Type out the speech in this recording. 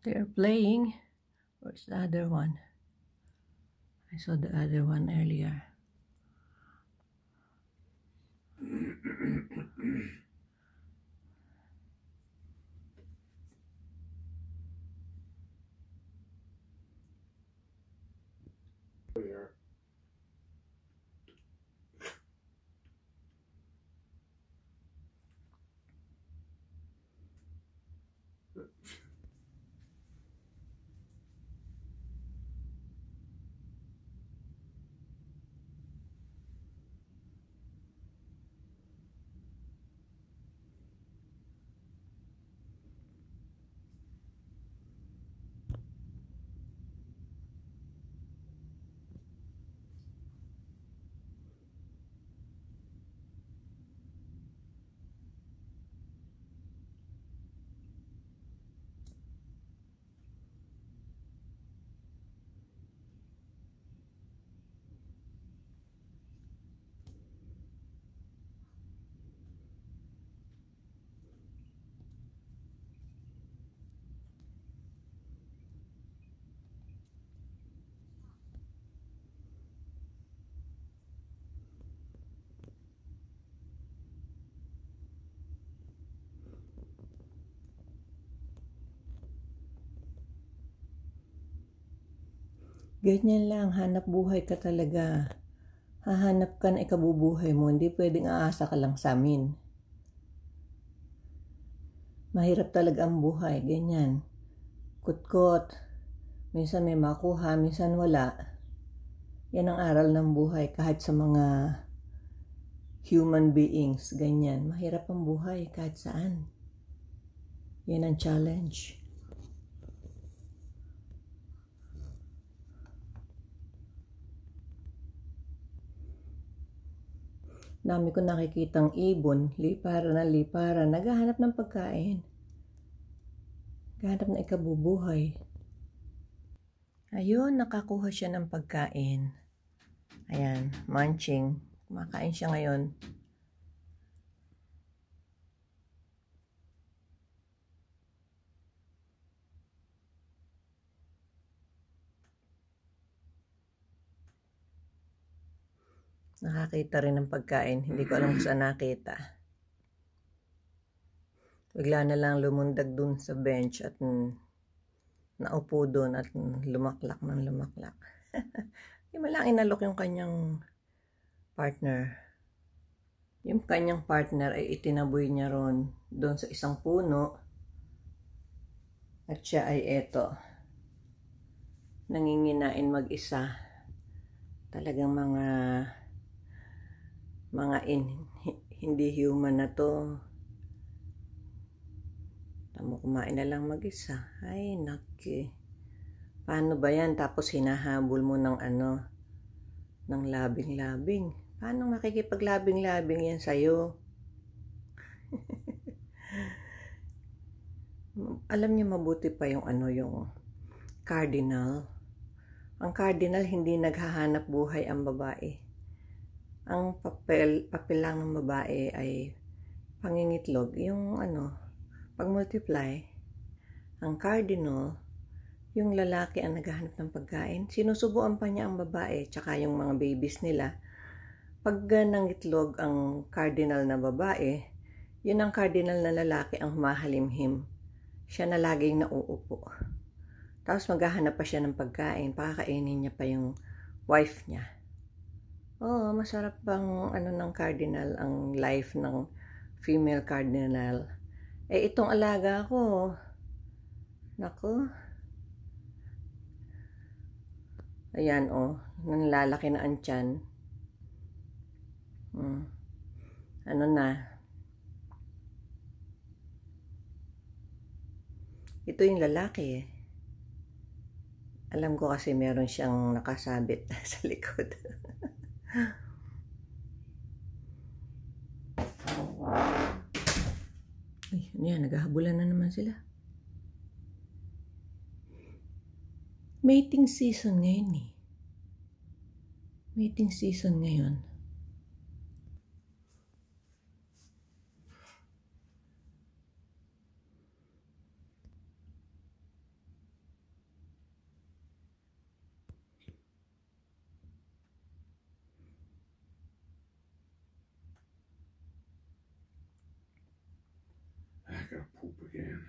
They're playing. Where's the other one? I saw the other one earlier. Ganyan lang, hanap buhay ka talaga. Hahanap ka na ikabubuhay mo, hindi pwedeng aasa ka lang sa amin. Mahirap talaga ang buhay, ganyan. Kutkot, minsan may makuha, minsan wala. Yan ang aral ng buhay kahit sa mga human beings, ganyan. Mahirap ang buhay kahit saan. Yan ang challenge. Dami ko nakikitang ibon, liparan na liparan, naghahanap ng pagkain. Naghahanap na ikabubuhay. Ayun, nakakuha siya ng pagkain. Ayan, munching. Kumakain siya ngayon. Nakakita rin ng pagkain. Hindi ko alam kung saan nakita. Bigla na lang lumundag dun sa bench at naupo dun at lumaklak ng lumaklak. Hindi mo lang inalok yung kanyang partner. Yung kanyang partner ay itinaboy niya ron doon sa isang puno. At siya ay eto. Nanginginain mag-isa. Talagang hindi human na to. Tamo kumain na lang mag-isa. Ay, naki. Paano ba yan? Tapos hinahabol mo ng ng labing-labing. Paano makikipaglabing-labing yan sa'yo? Alam niyo mabuti pa yung yung cardinal. Ang cardinal hindi naghahanap buhay ang babae. Ang papel lang ng babae ay pangingitlog, yung pag-multiply. Ang cardinal, yung lalaki ang naghahanap ng pagkain. Sinusubuan pa niya ang babae, tsaka yung mga babies nila. Pag nangitlog ang cardinal na babae, yun ang cardinal na lalaki ang humahalimhim. Siya na laging nauupo. Tapos maghahanap pa siya ng pagkain, pakakainin niya pa yung wife niya. Oo, masarap bang ng cardinal ang life ng female cardinal. Itong alaga ko, naku. Ayan nanlalaki na ang tiyan. Ano na. Ito yung lalaki Alam ko kasi meron siyang nakasabit sa likod. Ay, ano yan? Naghahabulan na naman sila. Mating season ngayon eh. Mating season ngayon. gotta poop again.